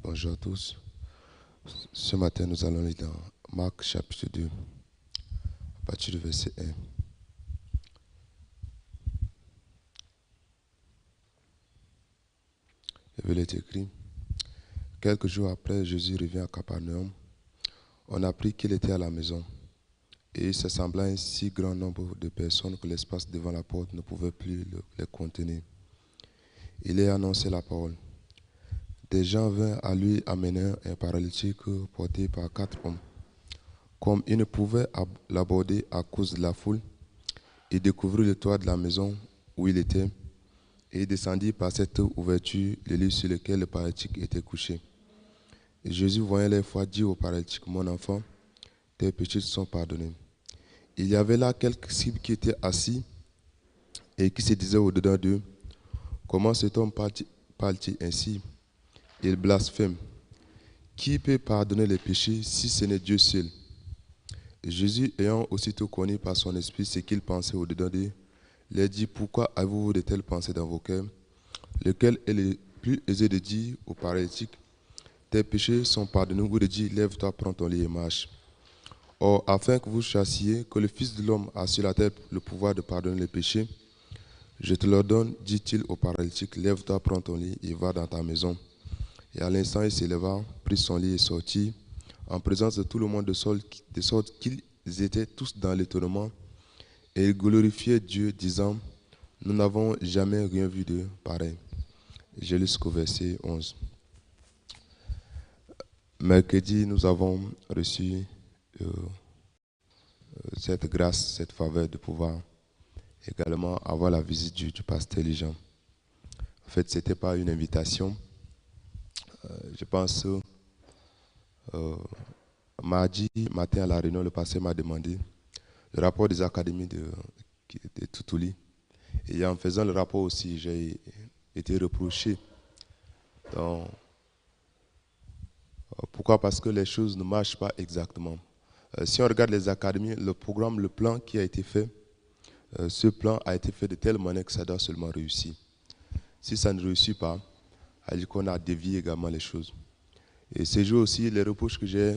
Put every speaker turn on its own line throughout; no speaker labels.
Bonjour à tous. Ce matin, nous allons lire dans Marc chapitre 2, à partir du verset 1. Il est écrit: quelques jours après, Jésus revient à Capernaum. On apprit qu'il était à la maison. Et il s'assembla un si grand nombre de personnes que l'espace devant la porte ne pouvait plus les contenir. Il a annoncé la parole. Des gens vinrent à lui amener un paralytique porté par 4 hommes. Comme ils ne pouvaient l'aborder à cause de la foule, il découvrit le toit de la maison où il était et descendit par cette ouverture le lit sur lequel le paralytique était couché. Et Jésus, voyant leur foi, dit au paralytique: mon enfant, tes péchés sont pardonnés. Il y avait là quelques disciples qui étaient assis et qui se disaient au-dedans d'eux: comment cet homme parle-t-il ainsi? Il blasphème. Qui peut pardonner les péchés si ce n'est Dieu seul? Et Jésus, ayant aussitôt connu par son esprit ce qu'il pensait au-dedans d'eux, leur dit: pourquoi avez-vous de telles pensées dans vos cœurs? Lequel est le plus aisé de dire au paralytique: tes péchés sont pardonnés, ou de dire: lève-toi, prends ton lit et marche? Or, afin que vous sachiez que le Fils de l'homme a sur la terre le pouvoir de pardonner les péchés, je te l'ordonne, dit-il au paralytique: lève-toi, prends ton lit et va dans ta maison. Et à l'instant, il s'éleva, prit son lit et sortit, en présence de tout le monde, de sorte qu'ils étaient tous dans l'étonnement. Et ils glorifiaient Dieu, disant: nous n'avons jamais rien vu de pareil. Je lis jusqu'au verset 11. Mercredi, nous avons reçu cette grâce, cette faveur de pouvoir également avoir la visite du pasteur Lijan. En fait, ce n'était pas une invitation. Je pense, mardi matin à la réunion, le pasteur m'a demandé le rapport des académies de Toutouli. Et en faisant le rapport aussi, j'ai été reproché. Donc, pourquoi? Parce que les choses ne marchent pas exactement. Si on regarde les académies, le programme, le plan qui a été fait, ce plan a été fait de telle manière que ça doit seulement réussir. Si ça ne réussit pas, ça dit qu'on a dévié également les choses. Et ces jours aussi, les reproches que j'ai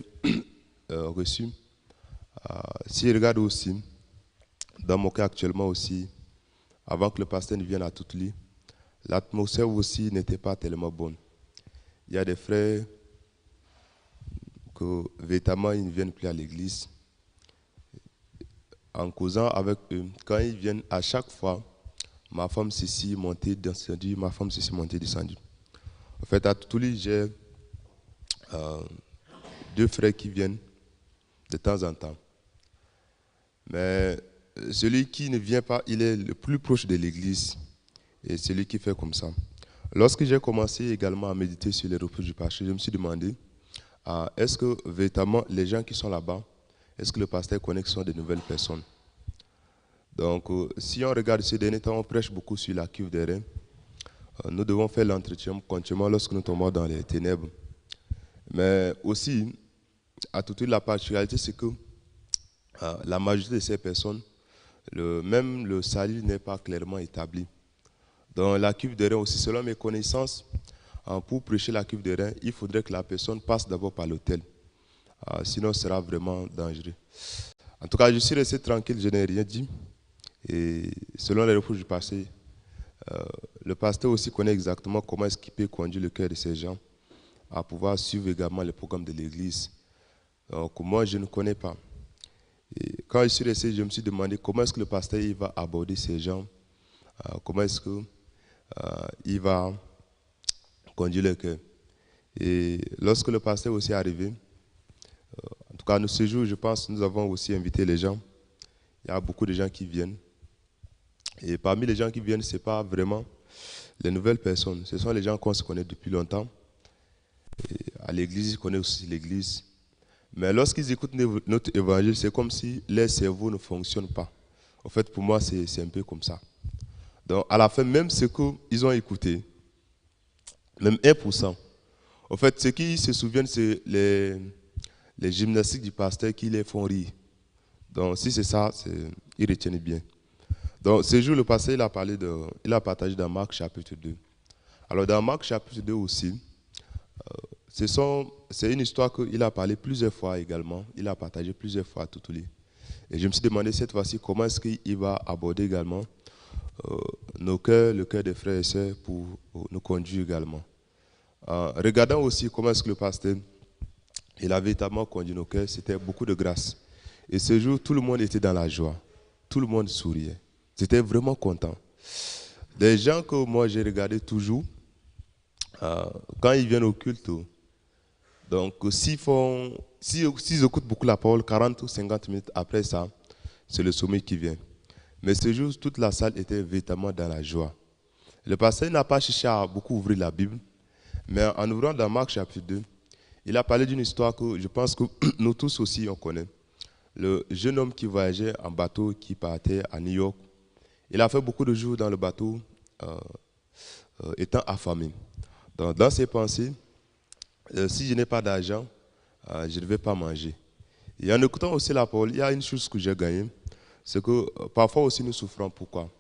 reçus, si je regarde aussi, dans mon cas actuellement aussi, avant que le pasteur ne vienne à Toutouli, l'atmosphère aussi n'était pas tellement bonne. Il y a des frères que véritablement ils ne viennent plus à l'église. En causant avec eux, quand ils viennent, à chaque fois, ma femme ceci montée, descendue, ma femme ceci montée, descendue. En fait, à Toutouli, j'ai 2 frères qui viennent de temps en temps. Mais celui qui ne vient pas, il est le plus proche de l'église. Et celui qui fait comme ça. Lorsque j'ai commencé également à méditer sur les reproches du pasteur, je me suis demandé, est-ce que véritablement les gens qui sont là-bas, est-ce que le pasteur connaît que ce sont de nouvelles personnes? Donc, si on regarde ces derniers temps, on prêche beaucoup sur la cuve des reins. Nous devons faire l'entretien continuellement lorsque nous tombons dans les ténèbres. Mais aussi, à toute la particularité, c'est que la majorité de ces personnes, même le salut n'est pas clairement établi. Dans la cuve des reins aussi, selon mes connaissances, pour prêcher la cuve des reins, il faudrait que la personne passe d'abord par l'autel. Sinon, ce sera vraiment dangereux. En tout cas, je suis resté tranquille, je n'ai rien dit. Et selon les reproches du passé, le pasteur aussi connaît exactement comment est-ce qu'il peut conduire le cœur de ces gens à pouvoir suivre également les programmes de l'église. Donc, moi, je ne connais pas. Et quand je suis resté, je me suis demandé comment est-ce que le pasteur il va aborder ces gens, comment est-ce que il va conduire le cœur. Et lorsque le pasteur aussi est arrivé, en tout cas, ce jour, je pense que nous avons aussi invité les gens. Il y a beaucoup de gens qui viennent. Et parmi les gens qui viennent, ce n'est pas vraiment les nouvelles personnes. Ce sont les gens qu'on se connaît depuis longtemps. Et à l'église, ils connaissent aussi l'église. Mais lorsqu'ils écoutent notre évangile, c'est comme si leur cerveau ne fonctionne pas. En fait, pour moi, c'est un peu comme ça. Donc, à la fin, même ce qu'ils ont écouté, même 1%, en fait, ce qui se souviennent, c'est les gymnastiques du pasteur qui les font rire. Donc, si c'est ça, ils retiennent bien. Donc, ce jour, le pasteur, il a partagé dans Marc chapitre 2. Alors, dans Marc chapitre 2 aussi, C'est une histoire qu'il a parlé plusieurs fois également. Il a partagé plusieurs fois tout au lit. Et je me suis demandé cette fois-ci comment est-ce qu'il va aborder également nos cœurs, le cœur des frères et sœurs pour nous conduire également. Regardant aussi comment est-ce que le pasteur il a véritablement conduit nos cœurs, c'était beaucoup de grâce. Et ce jour, tout le monde était dans la joie. Tout le monde souriait. C'était vraiment content. Des gens que moi j'ai regardé toujours, quand ils viennent au culte, donc s'ils écoutent beaucoup la parole, 40 ou 50 minutes après ça, c'est le sommeil qui vient. Mais ce jour, toute la salle était véritablement dans la joie. Le pasteur n'a pas cherché à beaucoup ouvrir la Bible, mais en ouvrant dans Marc chapitre 2, il a parlé d'une histoire que je pense que nous tous aussi on connaît. Le jeune homme qui voyageait en bateau, qui partait à New York, il a fait beaucoup de jours dans le bateau, étant affamé. Donc, dans ses pensées, si je n'ai pas d'argent, je ne vais pas manger. Et en écoutant aussi la parole, il y a une chose que j'ai gagnée, c'est que parfois aussi nous souffrons. Pourquoi?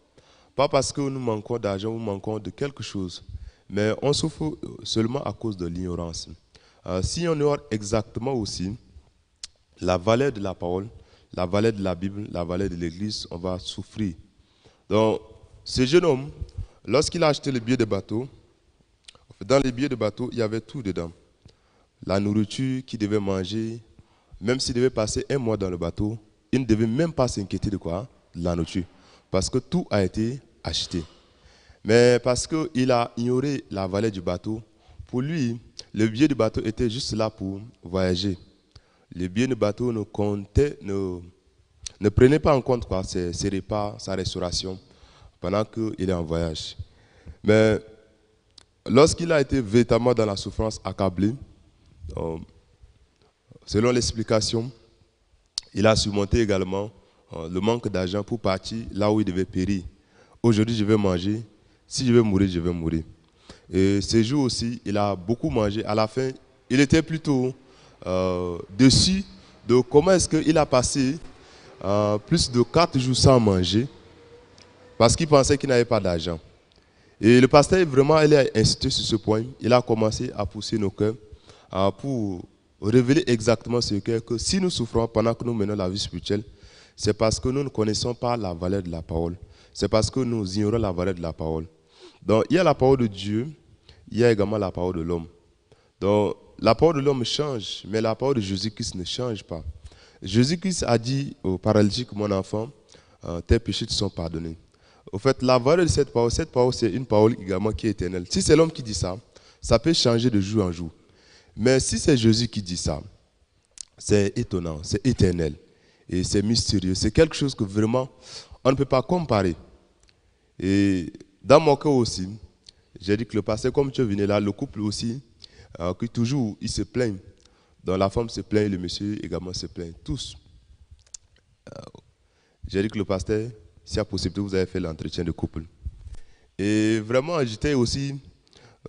Pas parce que nous manquons d'argent ou manquons de quelque chose, mais on souffre seulement à cause de l'ignorance. Si on ignore exactement aussi la valeur de la parole, la valeur de la Bible, la valeur de l'Église, on va souffrir. Donc, ce jeune homme, lorsqu'il a acheté le billet de bateau, dans les billets de bateau, il y avait tout dedans. La nourriture qu'il devait manger, même s'il devait passer un mois dans le bateau, il ne devait même pas s'inquiéter de quoi? De la nourriture. Parce que tout a été acheté. Mais parce qu'il a ignoré la valeur du bateau, pour lui, le billet du bateau était juste là pour voyager. Le billet du bateau ne prenait pas en compte quoi, ses repas, sa restauration, pendant qu'il est en voyage. Mais lorsqu'il a été véritablement dans la souffrance, accablé, selon l'explication, il a surmonté également le manque d'argent pour partir là où il devait périr. Aujourd'hui, je vais manger. Si je vais mourir, je vais mourir. Et ce jour aussi, il a beaucoup mangé. À la fin, il était plutôt déçu de comment est-ce qu'il a passé plus de 4 jours sans manger parce qu'il pensait qu'il n'avait pas d'argent. Et le pasteur, vraiment, il a insisté sur ce point. Il a commencé à pousser nos cœurs pour révéler exactement ce qu'est que si nous souffrons pendant que nous menons la vie spirituelle, c'est parce que nous ne connaissons pas la valeur de la parole. C'est parce que nous ignorons la valeur de la parole. Donc, il y a la parole de Dieu, il y a également la parole de l'homme. Donc, la parole de l'homme change, mais la parole de Jésus-Christ ne change pas. Jésus-Christ a dit au paralytique, mon enfant, tes péchés te sont pardonnés. Au fait, la valeur de cette parole, c'est une parole également qui est éternelle. Si c'est l'homme qui dit ça, ça peut changer de jour en jour. Mais si c'est Jésus qui dit ça, c'est étonnant, c'est éternel et c'est mystérieux. C'est quelque chose que vraiment, on ne peut pas comparer. Et dans mon cas aussi, j'ai dit que le pasteur, comme tu venais là, le couple aussi, que toujours, ils se plaignent. Donc la femme se plaint et le monsieur également se plaint. Tous. J'ai dit que le pasteur, si y a possibilité, vous avez fait l'entretien de couple. Et vraiment, j'étais aussi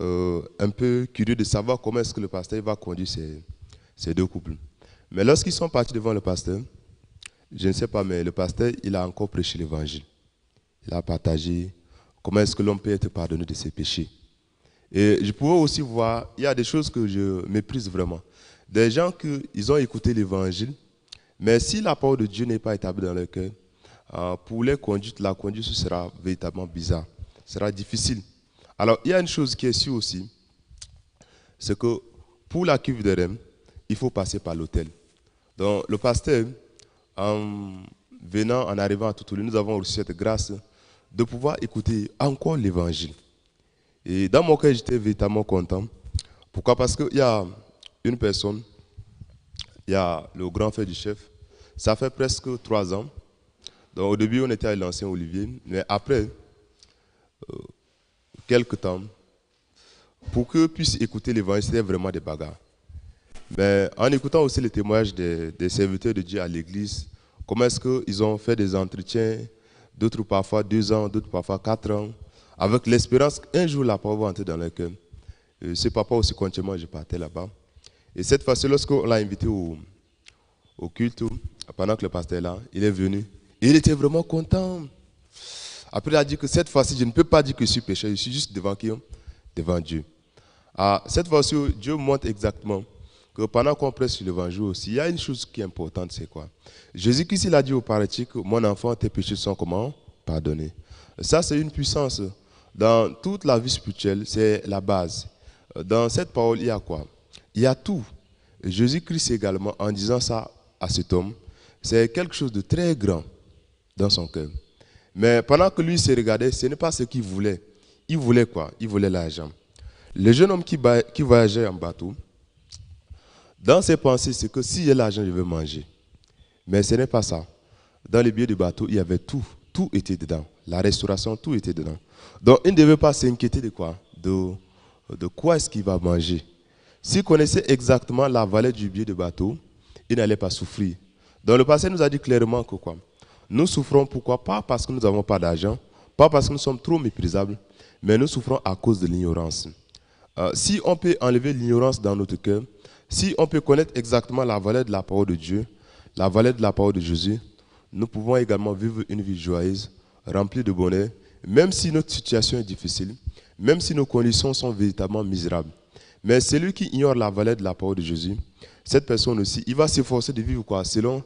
un peu curieux de savoir comment est-ce que le pasteur va conduire ces deux couples. Mais lorsqu'ils sont partis devant le pasteur, je ne sais pas, mais le pasteur, il a encore prêché l'évangile. Il a partagé comment est-ce que l'homme peut être pardonné de ses péchés. Et je pouvais aussi voir, il y a des choses que je méprise vraiment. Des gens qui ont écouté l'évangile, mais si la parole de Dieu n'est pas établie dans leur cœur, pour les conduites, la conduite ce sera véritablement bizarre. Ce sera difficile. Alors, il y a une chose qui est sûre aussi, c'est que pour la cuve de Rem, il faut passer par l'autel. Donc, le pasteur, en arrivant à Toutouli, nous avons reçu cette grâce de pouvoir écouter encore l'évangile. Et dans mon cœur, j'étais véritablement content. Pourquoi? Parce qu'il y a une personne, il y a le grand frère du chef, ça fait presque 3 ans. Donc au début, on était à l'ancien Olivier, mais après, quelques temps, pour qu'eux puissent écouter l'évangile, c'était vraiment des bagarres. Mais en écoutant aussi les témoignages des serviteurs de Dieu à l'église, comment est-ce qu'ils ont fait des entretiens, d'autres parfois 2 ans, d'autres parfois 4 ans, avec l'espérance qu'un jour la parole va entrer dans leur cœur. Ce papa aussi continuellement, je partais là-bas. Et cette fois-ci, lorsqu'on l'a invité au culte, pendant que le pasteur est là, il est venu. Et il était vraiment content. Après, il a dit que cette fois-ci, je ne peux pas dire que je suis pécheur, je suis juste devant qui? Devant Dieu. Cette fois-ci, Dieu montre exactement que pendant qu'on prêche sur l'évangile aussi, il y a une chose qui est importante, c'est quoi? Jésus-Christ, il a dit au paralytique, mon enfant, tes péchés sont comment? Pardonnés. Ça, c'est une puissance. Dans toute la vie spirituelle, c'est la base. Dans cette parole, il y a quoi? Il y a tout. Jésus-Christ également, en disant ça à cet homme, c'est quelque chose de très grand dans son cœur. Mais pendant que lui se regardait, ce n'est pas ce qu'il voulait. Il voulait quoi? Il voulait l'argent. Le jeune homme qui voyageait en bateau, dans ses pensées, c'est que si j'ai l'argent, je vais manger. Mais ce n'est pas ça. Dans le billet du bateau, il y avait tout. Tout était dedans. La restauration, tout était dedans. Donc, il ne devait pas s'inquiéter de quoi? De quoi est-ce qu'il va manger. S'il connaissait exactement la valeur du billet de bateau, il n'allait pas souffrir. Dans le passé, il nous a dit clairement que quoi? Nous souffrons pourquoi? Pas parce que nous n'avons pas d'argent, pas parce que nous sommes trop méprisables, mais nous souffrons à cause de l'ignorance. Si on peut enlever l'ignorance dans notre cœur, si on peut connaître exactement la valeur de la parole de Dieu, la valeur de la parole de Jésus, nous pouvons également vivre une vie joyeuse, remplie de bonheur, même si notre situation est difficile, même si nos conditions sont véritablement misérables. Mais celui qui ignore la valeur de la parole de Jésus, cette personne aussi, il va s'efforcer de vivre quoi? Selon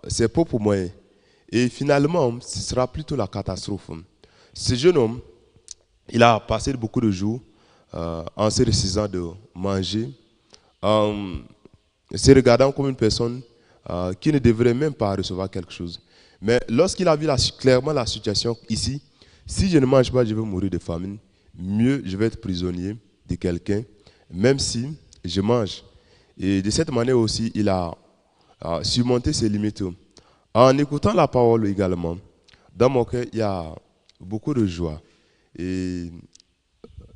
ses propres moyens. Et finalement, ce sera plutôt la catastrophe. Ce jeune homme, il a passé beaucoup de jours en se refusant de manger, en se regardant comme une personne qui ne devrait même pas recevoir quelque chose. Mais lorsqu'il a vu clairement la situation ici, si je ne mange pas, je vais mourir de famine. Mieux, je vais être prisonnier de quelqu'un, même si je mange. Et de cette manière aussi, il a surmonté ses limites. En écoutant la parole également, dans mon cœur, il y a beaucoup de joie. Et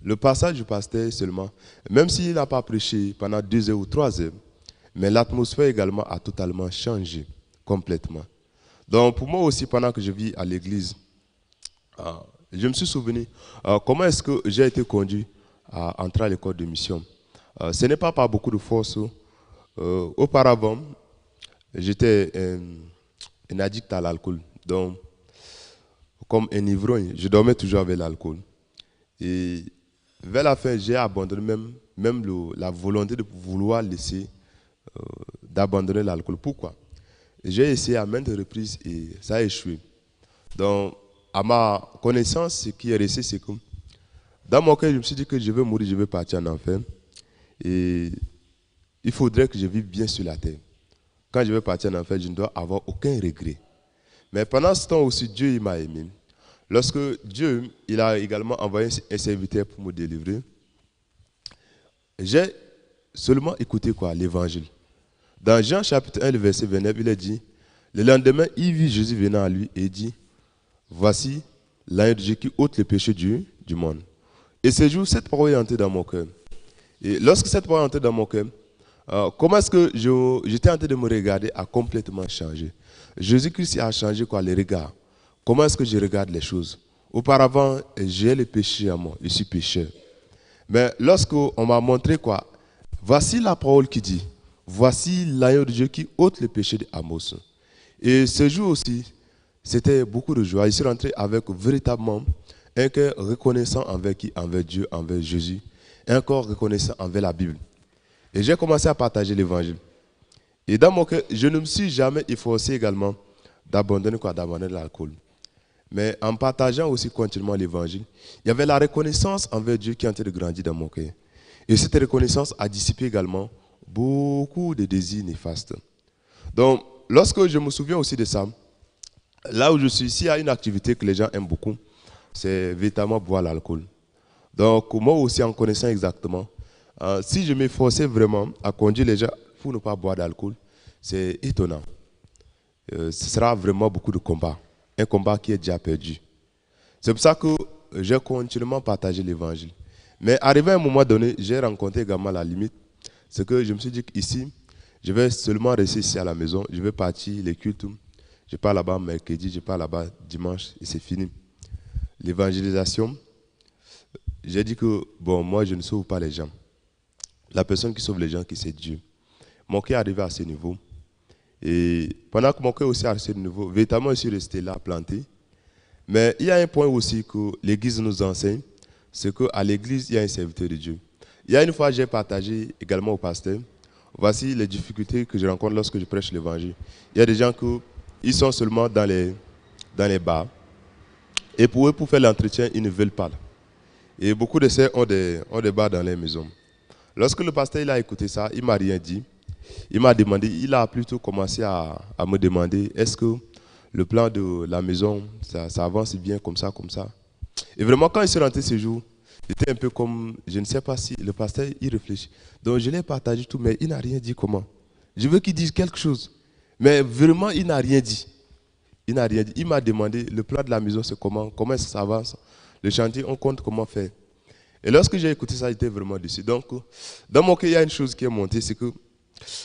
le passage du pasteur seulement, même s'il n'a pas prêché pendant 2 heures ou 3 heures, mais l'atmosphère également a totalement changé, complètement. Donc pour moi aussi, pendant que je vis à l'église, je me suis souvenu comment est-ce que j'ai été conduit à entrer à l'école de mission. Ce n'est pas par beaucoup de force. Auparavant, j'étais un addict à l'alcool. Donc, comme un ivrogne, je dormais toujours avec l'alcool. Et vers la fin, j'ai abandonné même la volonté de vouloir laisser, d'abandonner l'alcool. Pourquoi? J'ai essayé à maintes reprises et ça a échoué. Donc, à ma connaissance, ce qui est resté, c'est que dans mon cœur, je me suis dit que je vais mourir, je vais partir en enfer. Et il faudrait que je vive bien sur la terre. Quand je vais partir en enfer, je ne dois avoir aucun regret. Mais pendant ce temps aussi, Dieu il m'a aimé. Lorsque Dieu il a également envoyé un serviteur pour me délivrer, j'ai seulement écouté quoi? L'évangile. Dans Jean chapitre 1, le verset 29, il est dit, le lendemain, il vit Jésus venant à lui et dit, voici l'agneau de Dieu qui ôte le péché du monde. Et ce jour, cette parole est entrée dans mon cœur. Et lorsque cette parole est entrée dans mon cœur, comment est-ce que j'étais en train de me regarder a complètement changé. Jésus-Christ a changé quoi? Les regards. Comment est-ce que je regarde les choses? Auparavant, j'ai le péché à moi, je suis pécheur. Mais lorsqu'on m'a montré quoi? Voici la parole qui dit, voici l'agneau de Dieu qui ôte le péché d'Amos. Et ce jour aussi, c'était beaucoup de joie. Je suis rentré avec véritablement un cœur reconnaissant envers qui? Envers Dieu, envers Jésus. Un corps reconnaissant envers la Bible. Et j'ai commencé à partager l'évangile. Et dans mon cœur, je ne me suis jamais efforcé également d'abandonner l'alcool. Mais en partageant aussi continuellement l'évangile, il y avait la reconnaissance envers Dieu qui est en train de grandir dans mon cœur. Et cette reconnaissance a dissipé également beaucoup de désirs néfastes. Donc, lorsque je me souviens aussi de ça, là où je suis, s'il y a une activité que les gens aiment beaucoup, c'est véritablement boire l'alcool. Donc, moi aussi, en connaissant exactement, si je m'efforçais vraiment à conduire les gens pour ne pas boire d'alcool, c'est étonnant. Ce sera vraiment beaucoup de combats. Un combat qui est déjà perdu. C'est pour ça que j'ai continuellement partagé l'évangile. Mais arrivé à un moment donné, j'ai rencontré également la limite. C'est que je me suis dit qu'ici, je vais seulement rester ici à la maison. Je vais partir les cultes. Je pars là-bas mercredi, je pars là-bas dimanche et c'est fini. L'évangélisation, j'ai dit que, bon, moi je ne sauve pas les gens. La personne qui sauve les gens, c'est Dieu. Mon cœur est arrivé à ce niveau. Et pendant que mon cœur aussi à ce niveau, véritablement je suis resté là, planté. Mais il y a un point aussi que l'Église nous enseigne, c'est qu'à l'Église, il y a un serviteur de Dieu. Il y a une fois, j'ai partagé également au pasteur. Voici les difficultés que je rencontre lorsque je prêche l'évangile. Il y a des gens qui sont seulement dans les bars. Et pour eux, pour faire l'entretien, ils ne veulent pas. Et beaucoup de ces ont des bars dans les maisons. Lorsque le pasteur il a écouté ça, il ne m'a rien dit. Il m'a demandé, il a plutôt commencé à me demander, est-ce que le plan de la maison, ça avance bien comme ça, comme ça. Et vraiment, quand il s'est rentré ce jour, j'étais un peu comme, je ne sais pas si le pasteur, il réfléchit. Donc je l'ai partagé tout, mais il n'a rien dit comment. Je veux qu'il dise quelque chose. Mais vraiment, il n'a rien dit. Il n'a rien dit. Il m'a demandé, le plan de la maison, c'est comment ça avance. Le chantier, on compte comment faire. Et lorsque j'ai écouté ça, j'étais vraiment déçu. Donc, dans mon cas, il y a une chose qui est montée, c'est que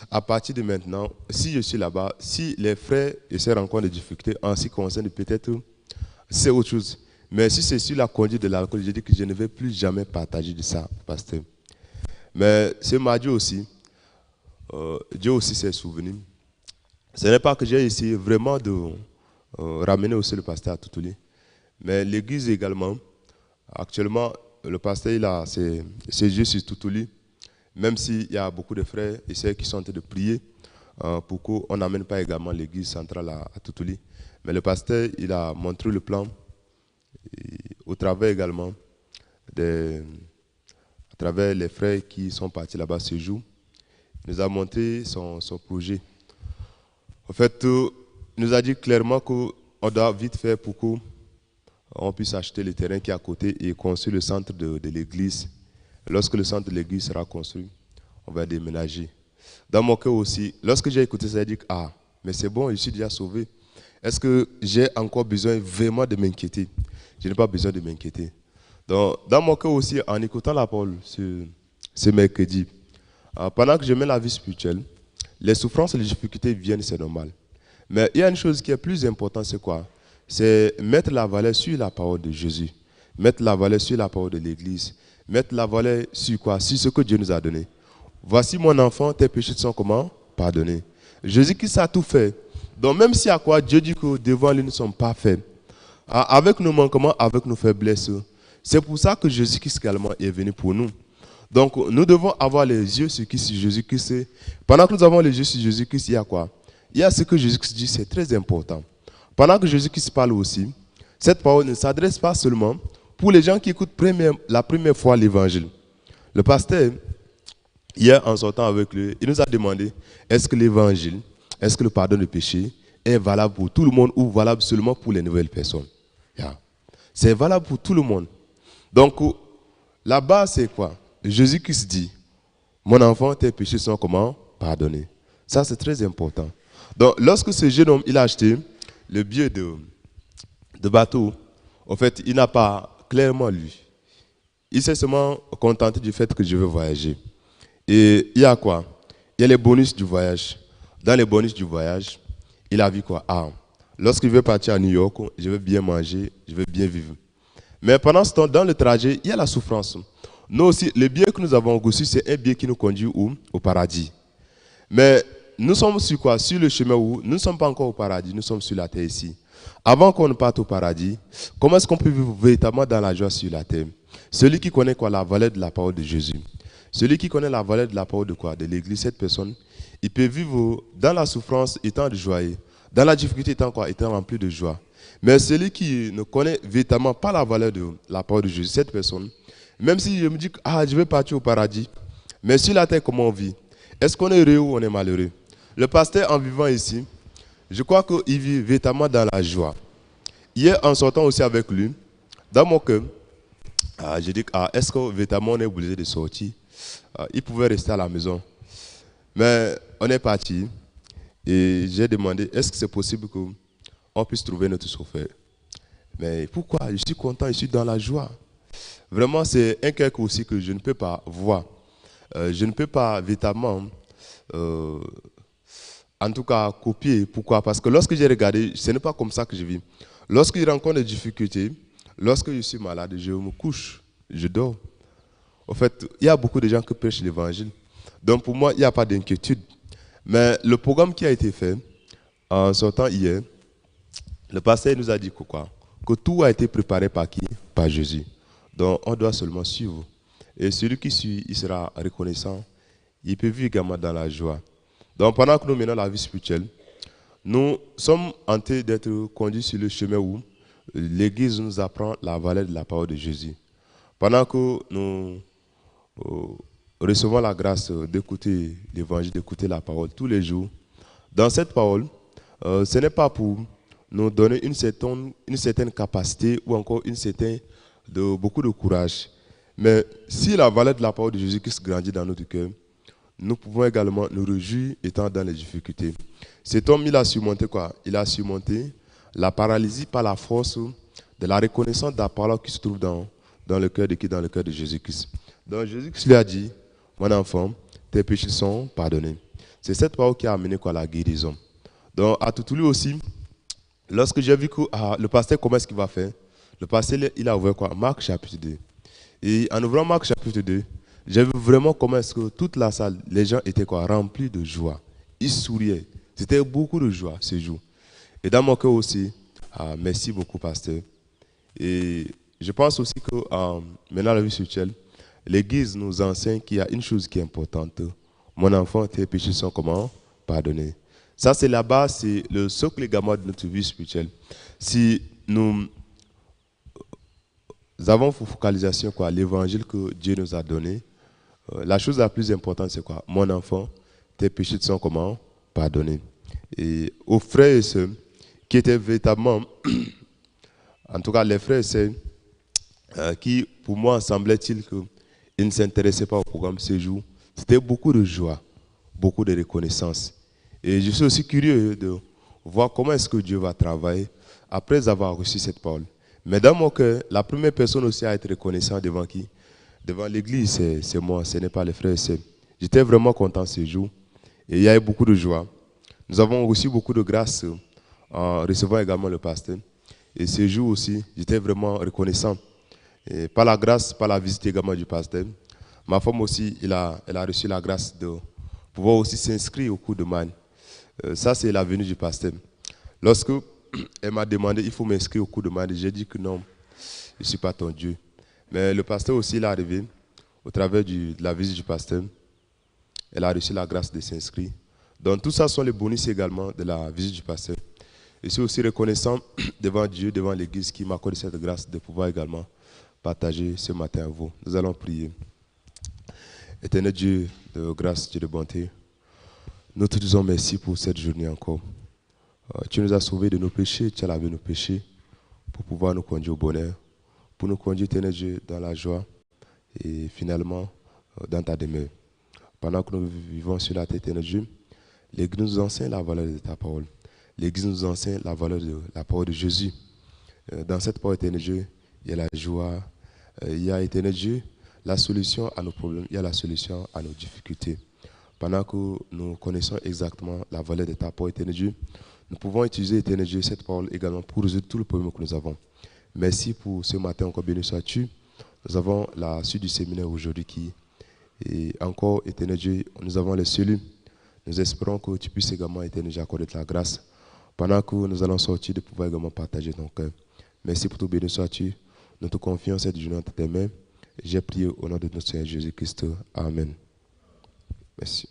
à partir de maintenant, si je suis là-bas, si les frères et sœurs rencontrent des difficultés en ce qui concerne peut-être, c'est autre chose. Mais si c'est sur la conduite de l'alcool, je dis que je ne vais plus jamais partager de ça, pasteur. Mais ce mardi aussi, Dieu aussi s'est souvenu. Ce n'est pas que j'ai essayé vraiment de ramener aussi le pasteur à Toutouli, mais l'église également. Actuellement, le pasteur il a ses yeux sur Toutouli, même s'il y a beaucoup de frères et sœurs qui sont en train de prier pour qu'on n'amène pas également l'église centrale à Toutouli. Mais le pasteur, il a montré le plan au travers également à travers les frères qui sont partis là-bas ce jour. Il nous a montré son projet. En fait, il nous a dit clairement qu'on doit vite faire pour qu'on puisse acheter le terrain qui est à côté et construire le centre de l'église. Lorsque le centre de l'église sera construit, on va déménager. Dans mon cœur aussi, lorsque j'ai écouté ça, j'ai dit, ah, mais c'est bon, je suis déjà sauvé. Est-ce que j'ai encore besoin vraiment de m'inquiéter? Je n'ai pas besoin de m'inquiéter. Donc, dans mon cœur aussi, en écoutant la parole ce mercredi, pendant que je mets la vie spirituelle, les souffrances et les difficultés viennent, c'est normal. Mais il y a une chose qui est plus importante, c'est quoi? C'est mettre la valeur sur la parole de Jésus. Mettre la valeur sur la parole de l'Église. Mettre la valeur sur quoi? Sur ce que Dieu nous a donné. Voici mon enfant, tes péchés sont comment? Pardonnés. Jésus-Christ a tout fait. Donc même si à quoi Dieu dit que devant lui nous sommes parfaits, avec nos manquements, avec nos faiblesses, c'est pour ça que Jésus-Christ également est venu pour nous. Donc nous devons avoir les yeux sur qui? Sur Jésus-Christ. Pendant que nous avons les yeux sur Jésus-Christ, il y a quoi? Il y a ce que Jésus-Christ dit, c'est très important. Pendant que Jésus-Christ parle aussi, cette parole ne s'adresse pas seulement pour les gens qui écoutent la première fois l'évangile. Le pasteur, hier en sortant avec lui, il nous a demandé, est-ce que l'évangile, est-ce que le pardon de péché est valable pour tout le monde ou valable seulement pour les nouvelles personnes? C'est valable pour tout le monde. Donc, la base, c'est quoi? Jésus-Christ dit, mon enfant, tes péchés sont comment? Pardonnés. Ça, c'est très important. Donc, lorsque ce jeune homme, il a acheté le billet de bateau, en fait, il n'a pas clairement lu. Il s'est seulement contenté du fait que je veux voyager. Et il y a quoi? Il y a les bonus du voyage. Dans les bonus du voyage, il a vu quoi? Ah, lorsque je veux partir à New York, je veux bien manger, je veux bien vivre. Mais pendant ce temps, dans le trajet, il y a la souffrance. Nous aussi, le billet que nous avons reçu, c'est un billet qui nous conduit où? Au paradis. Mais nous sommes sur quoi? Sur le chemin où nous ne sommes pas encore au paradis, nous sommes sur la terre ici. Avant qu'on ne parte au paradis, comment est-ce qu'on peut vivre véritablement dans la joie sur la terre? Celui qui connaît quoi? La valeur de la parole de Jésus. Celui qui connaît la valeur de la parole de quoi? De l'Église, cette personne, il peut vivre dans la souffrance étant joyeux, dans la difficulté étant quoi? Étant rempli de joie. Mais celui qui ne connaît véritablement pas la valeur de la parole de Jésus, cette personne, même si je me dis que je vais partir au paradis, mais sur la terre, comment on vit? Est-ce qu'on est heureux ou on est malheureux? Le pasteur, en vivant ici, je crois qu'il vit véritablement dans la joie. Hier, en sortant aussi avec lui, dans mon cœur, je dis est-ce que véritablement on est obligé de sortir? Il pouvait rester à la maison. Mais on est parti et j'ai demandé, est-ce que c'est possible qu'on puisse trouver notre chauffeur? Mais pourquoi? Je suis content, je suis dans la joie. Vraiment, c'est un quelque aussi que je ne peux pas voir. Je ne peux pas véritablement, en tout cas, copier. Pourquoi? Parce que lorsque j'ai regardé, ce n'est pas comme ça que je vis. Lorsque je rencontre des difficultés, lorsque je suis malade, je me couche, je dors. En fait, il y a beaucoup de gens qui prêchent l'évangile. Donc pour moi, il n'y a pas d'inquiétude. Mais le programme qui a été fait, en sortant hier, le pasteur nous a dit que tout a été préparé par qui? Par Jésus. Donc on doit seulement suivre. Et celui qui suit, il sera reconnaissant. Il peut vivre également dans la joie. Donc pendant que nous menons la vie spirituelle, nous sommes en train d'être conduits sur le chemin où l'Église nous apprend la valeur de la parole de Jésus. Pendant que nous recevons la grâce d'écouter l'évangile, d'écouter la parole tous les jours, dans cette parole, ce n'est pas pour nous donner une certaine capacité ou encore beaucoup de courage. Mais si la valeur de la parole de Jésus-Christ grandit dans notre cœur, nous pouvons également nous réjouir étant dans les difficultés. Cet homme, il a surmonté quoi? Il a surmonté la paralysie par la force de la reconnaissance de la parole qui se trouve dans le cœur de qui? Dans le cœur de Jésus-Christ. Donc Jésus-Christ lui a dit, mon enfant, tes péchés sont pardonnés. C'est cette parole qui a amené quoi? La guérison. Donc à Toutoulou aussi, lorsque j'ai vu que le pasteur, comment est-ce qu'il va faire? Le pasteur, il a ouvert quoi? Marc chapitre 2. Et en ouvrant Marc chapitre 2, j'ai vu vraiment comment est-ce que toute la salle, les gens étaient quoi? Remplis de joie. Ils souriaient. C'était beaucoup de joie ce jour. Et dans mon cœur aussi, merci beaucoup, pasteur. Et je pense aussi que maintenant, la vie spirituelle, l'Église nous enseigne qu'il y a une chose qui est importante. Mon enfant, tes péchés sont comment? Pardonnés. Ça, c'est la base, c'est le socle également de notre vie spirituelle. Si nous avons pour focalisation quoi? L'évangile que Dieu nous a donné, la chose la plus importante, c'est quoi? Mon enfant, tes péchés sont comment? Pardonnés. Et aux frères et sœurs qui étaient véritablement, en tout cas les frères et sœurs, qui pour moi semblait-il qu'ils ne s'intéressaient pas au programme ce jour, c'était beaucoup de joie, beaucoup de reconnaissance. Et je suis aussi curieux de voir comment est-ce que Dieu va travailler après avoir reçu cette parole. Mais dans mon cœur, la première personne aussi à être reconnaissant devant qui? Devant l'Église, c'est moi, ce n'est pas les frères et sœurs. J'étais vraiment content ce jour et il y a eu beaucoup de joie. Nous avons reçu beaucoup de grâce en recevant également le pasteur. Et ce jour aussi, j'étais vraiment reconnaissant. Et par la grâce, par la visite également du pasteur, ma femme aussi, elle a reçu la grâce de pouvoir aussi s'inscrire au cours de Man. Ça, c'est la venue du pasteur. Lorsque elle m'a demandé, il faut m'inscrire au cours de Man, j'ai dit que non, je ne suis pas ton Dieu. Mais le pasteur aussi, il est arrivé au travers de la visite du pasteur. Elle a reçu la grâce de s'inscrire. Donc tout ça sont les bonus également de la visite du pasteur. Je suis aussi reconnaissant devant Dieu, devant l'Église qui m'a accordé cette grâce de pouvoir également partager ce matin à vous. Nous allons prier. Éternel Dieu de grâce, Dieu de bonté, nous te disons merci pour cette journée encore. Tu nous as sauvés de nos péchés, tu as lavé nos péchés pour pouvoir nous conduire au bonheur, pour nous conduire, éternel Dieu, dans la joie et finalement dans ta demeure. Pendant que nous vivons sur la terre, éternel Dieu, l'Église nous enseigne la valeur de ta parole. L'Église nous enseigne la valeur de la parole de Jésus. Dans cette parole, éternel Dieu, il y a la joie, il y a, éternel Dieu, la solution à nos problèmes, il y a la solution à nos difficultés. Pendant que nous connaissons exactement la valeur de ta parole, éternel Dieu, nous pouvons utiliser, éternel Dieu, cette parole également pour résoudre tous les problèmes que nous avons. Merci pour ce matin, encore béni sois-tu. Nous avons la suite du séminaire aujourd'hui et encore, éternel Dieu, nous avons les cellules. Nous espérons que tu puisses également, éternel Dieu, accorder de la grâce pendant que nous allons sortir de pouvoir également partager ton cœur. Merci pour tout, béni sois-tu. Nous te confions cette journée entre tes mains. J'ai prié au nom de notre Seigneur Jésus-Christ. Amen. Merci.